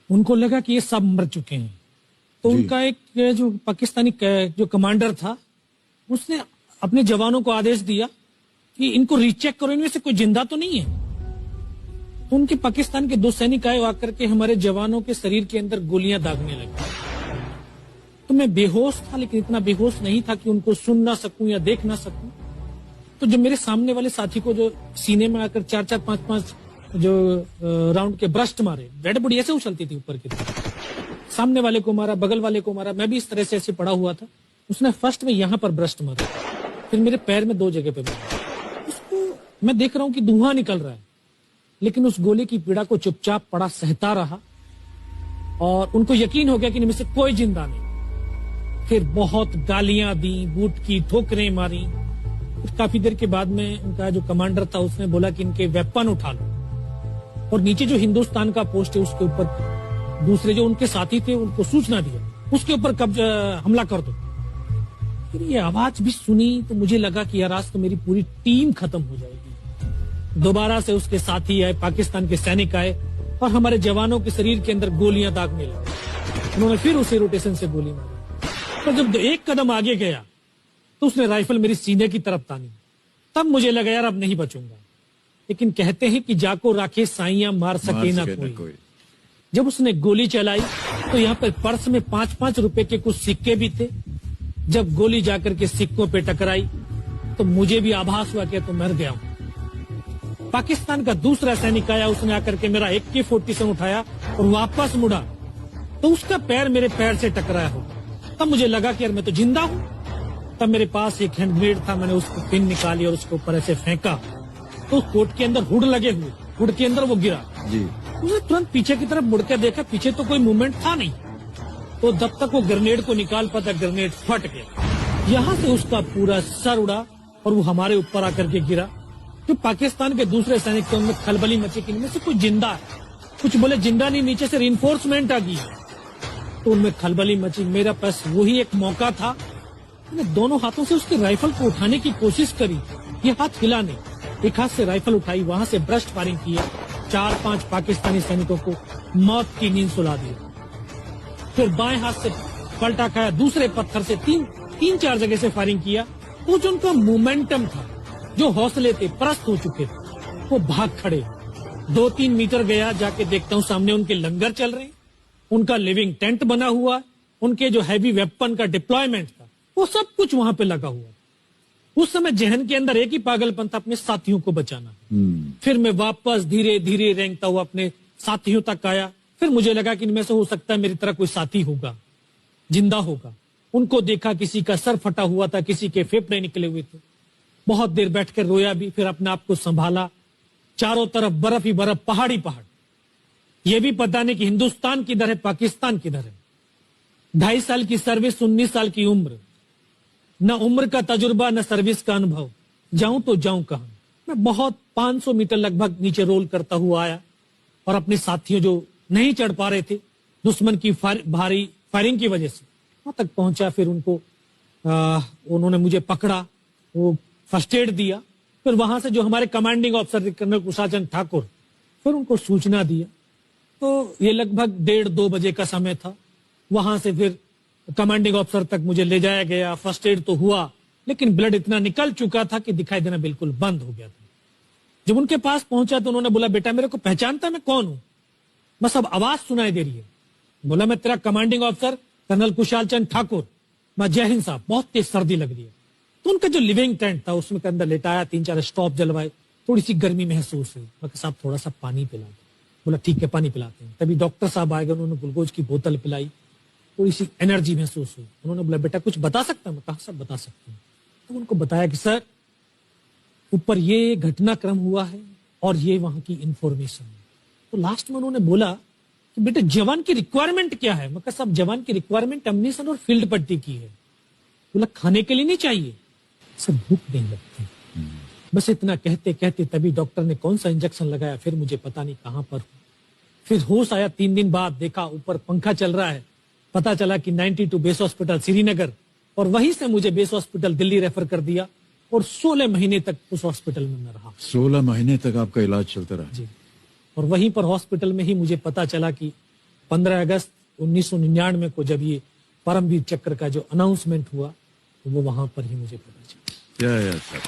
उनको लगा कि ये सब मर चुके हैं, तो उनका एक जो पाकिस्तानी जो कमांडर था उसने अपने जवानों को आदेश दिया कि इनको रीचेक करो, इनमें से कोई जिंदा तो नहीं है। तो उनके पाकिस्तान के 2 सैनिक आए, आकर के हमारे जवानों के शरीर के अंदर गोलियां दागने लगे। तो मैं बेहोश था, लेकिन इतना बेहोश नहीं था कि उनको सुन ना सकूं या देख ना सकूं। तो जब मेरे सामने वाले साथी को जो सीने में आकर 4-4, 5-5 जो राउंड के ब्रस्ट मारे, डेड बॉडी ऐसे उछलती थी ऊपर की तरफ, सामने वाले को मारा, बगल वाले को मारा, मैं भी इस तरह से ऐसे पड़ा हुआ था। उसने फर्स्ट में यहां पर ब्रस्ट मारा, फिर मेरे पैर में 2 जगह पे मारा। उसको मैं देख रहा हूं कि धुआं निकल रहा है, लेकिन उस गोली की पीड़ा को चुपचाप पड़ा सहता रहा और उनको यकीन हो गया कि इनमें से कोई जिंदा नहीं। फिर बहुत गालियां दी, बूट की ठोकरें मारी। फिर काफी देर के बाद में उनका जो कमांडर था उसने बोला कि इनके वेपन उठा लो, और नीचे जो हिंदुस्तान का पोस्ट है उसके ऊपर दूसरे जो उनके साथी थे उनको सूचना दिया, उसके ऊपर हमला कर दो। फिर ये आवाज भी सुनी तो मुझे लगा कि यार आज तो मेरी पूरी टीम खत्म हो जाएगी। दोबारा से उसके साथी आए, पाकिस्तान के सैनिक आए और हमारे जवानों के शरीर के अंदर गोलियां दागने लगे। उन्होंने फिर उसे रोटेशन से गोली मारी, पर जब 1 कदम आगे गया तो उसने राइफल मेरी सीने की तरफ तानी। तब मुझे लगा यार अब नहीं बचूंगा, लेकिन कहते हैं कि जाको राखे साइयां मार सके ना कोई। जब उसने गोली चलाई तो यहाँ पर पर्स में 5-5 रुपए के कुछ सिक्के भी थे। जब गोली जाकर के सिक्कों पे टकराई तो मुझे भी आभास हुआ कि तो मर गया हूं। पाकिस्तान का दूसरा सैनिक आया, उसने आकर के मेरा AK-47 उठाया और वापस मुड़ा तो उसका पैर मेरे पैर से टकराया होगा। तब मुझे लगा कि यार मैं तो जिंदा हूं। तब मेरे पास एक हैंड ग्रेनेड था, मैंने उसको पिन निकाली और उसके ऊपर ऐसे फेंका तो कोट के अंदर हुड लगे हुए, हुड के अंदर वो गिरा जी। उसने तुरंत पीछे की तरफ मुड़ के देखा, पीछे तो कोई मूवमेंट था नहीं। तो जब तक वो ग्रेनेड को निकाल पाता, ग्रेनेड फट गया। यहाँ से उसका पूरा सर उड़ा और वो हमारे ऊपर आकर के गिरा। जो पाकिस्तान के दूसरे सैनिक थे उनमें खलबली मची कि इनमें से कोई जिंदा है। कुछ बोले जिंदा नहीं, नीचे से रिइंफोर्समेंट आ गई। तो उनमें खलबली मची। मेरा पास वही एक मौका था, मैंने दोनों हाथों से उसकी राइफल को उठाने की कोशिश करी, ये हाथ हिला नहीं। एक हाथ से राइफल उठाई, वहां से ब्रस्ट फायरिंग की, 4-5 पाकिस्तानी सैनिकों को मौत की नींद सुला दी। फिर बाएं हाथ से पलटा खाया, दूसरे पत्थर से 3-4 जगह से फायरिंग किया। तो जो उनका मोमेंटम था, जो हौसले थे, परस्त हो चुके थे, वो भाग खड़े। 2-3 मीटर गया, जाके देखता हूँ सामने उनके लंगर चल रहे, उनका लिविंग टेंट बना हुआ, उनके जो हैवी वेपन का डिप्लॉयमेंट था वो सब कुछ वहां पे लगा हुआ। उस समय जहन के अंदर एक ही पागलपन था, अपने साथियों को बचाना। फिर मैं वापस धीरे धीरे रेंगता हुआ अपने साथियों तक आया। फिर मुझे लगा कि इनमें से हो सकता है मेरी तरह कोई साथी होगा, जिंदा होगा। उनको देखा, किसी का सर फटा हुआ था, किसी के फेफड़े निकले हुए थे। बहुत देर बैठकर रोया भी, फिर अपने आप को संभाला। चारों तरफ बर्फ ही बर्फ, पहाड़ी पहाड़। यह भी पता नहीं कि हिंदुस्तान किधर है, पाकिस्तान किधर है। 2.5 साल की सर्विस, 19 साल की उम्र, न उम्र का तजुर्बा न सर्विस का अनुभव। जाऊं तो जाऊं कहां। मैं बहुत 500 मीटर लगभग नीचे रोल करता हुआ आया और अपने साथियों जो नहीं चढ़ पा रहे थे दुश्मन की भारी फायरिंग की वजह से, वहां तक पहुंचा। फिर उन्होंने मुझे पकड़ा, वो फर्स्ट एड दिया। फिर वहां से जो हमारे commanding officer colonel Kushal Chand Thakur, फिर उनको सूचना दिया। तो ये लगभग 1:30-2 बजे का समय था। वहां से फिर कमांडिंग ऑफिसर तक मुझे ले जाया गया। फर्स्ट एड तो हुआ, लेकिन ब्लड इतना निकल चुका था कि दिखाई देना बिल्कुल बंद हो गया था। जब उनके पास पहुंचा तो उन्होंने बोला, बेटा मेरे को पहचानता मैं कौन हूं? बस अब आवाज सुनाई दे रही है। बोला, मैं तेरा commanding officer colonel Kushal Chand Thakur. मैं, जय हिंद साहब। बहुत तेज सर्दी लग रही है। तो उनका जो लिविंग टेंट था उसमें के अंदर लेटाया, 3-4 स्टॉप जलवाए, थोड़ी सी गर्मी महसूस हुई। मैं, साहब थोड़ा सा पानी पिला दो। बोला, ठीक है पानी पिलाते हैं। तभी डॉक्टर साहब आए गए, उन्होंने ग्लूकोज की बोतल पिलाई, थोड़ी सी एनर्जी महसूस हुई। उन्होंने बोला, बेटा कुछ बता सकता हूं? मैं कहा, सब बता सकते हैं। तो उनको बताया कि सर ऊपर ये घटनाक्रम हुआ है और ये वहां की इंफॉर्मेशन है। तो लास्ट में उन्होंने बोला कि बेटे जवान की रिक्वायरमेंट क्या है? मैं कहा, साहब जवान की रिक्वायरमेंट अम्निशन और फील्ड पट्टी की है। बोला, खाने के लिए नहीं चाहिए? सर भूख नहीं लगती। बस इतना कहते कहते तभी डॉक्टर ने कौन सा इंजेक्शन लगाया, फिर मुझे पता नहीं कहां पर हूं। फिर होश आया 3 दिन बाद, देखा ऊपर पंखा चल रहा है। पता चला कि 92 बेस हॉस्पिटल श्रीनगर, और वहीं से मुझे बेस हॉस्पिटल दिल्ली रेफर कर दिया और 16 महीने तक उस हॉस्पिटल में मैं रहा। 16 महीने तक आपका इलाज चलता रहा? जी। और वहीं पर हॉस्पिटल में ही मुझे पता चला कि 15 अगस्त 1999 को जब ये परमवीर चक्र का जो अनाउंसमेंट हुआ तो वो वहां पर ही मुझे पता चला। सर